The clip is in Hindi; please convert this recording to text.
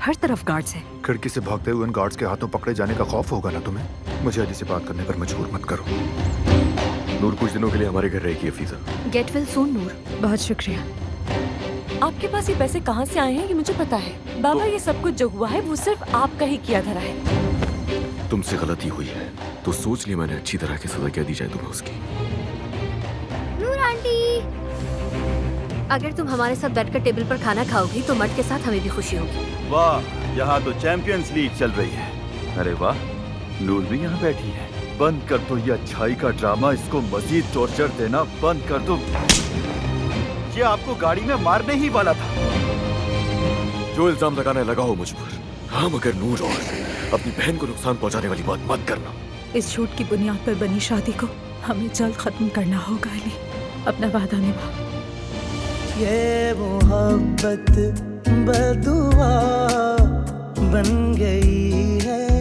हर तरफ गार्ड्स हैं। खिड़की से भागते हुए उन गार्ड्स के हाथों पकड़े जाने का खौफ होगा ना तुम्हें? मुझे अली से बात करने पर मजबूर मत करो। नूर कुछ दिनों के लिए हमारे घर रहेगी हफीजा। गेट वेल सून नूर। बहुत शुक्रिया। आपके पास ये पैसे कहाँ से आए हैं ये मुझे पता है। बाबा ये सब कुछ जो हुआ है वो सिर्फ आपका ही किया धरा है। तुमसे गलती हुई है तो सोच ली मैंने अच्छी तरह की सजा क्या दी जाए तुम्हें उसकी। नूर आंटी, अगर तुम हमारे साथ बैठकर टेबल पर खाना खाओगी तो मर्द के साथ हमें भी खुशी होगी। वाह, यहाँ तो चैंपियंस लीग चल रही है। अरे वाह, नूर भी यहाँ बैठी है। बंद कर दो ये अच्छाई का ड्रामा, इसको मजीद टॉर्चर देना बंद कर दो। ये आपको गाड़ी में मारने ही वाला था। जो इल्जाम लगाने लगा हो मुझ पर, हाँ, मगर नूर और अपनी बहन को नुकसान पहुंचाने वाली बात मत करना। इस झूठ की बुनियाद पर बनी शादी को हमें जल्द खत्म करना होगा अली। अपना वादा निभा। ये मोहब्बत बदुआ बन गई है।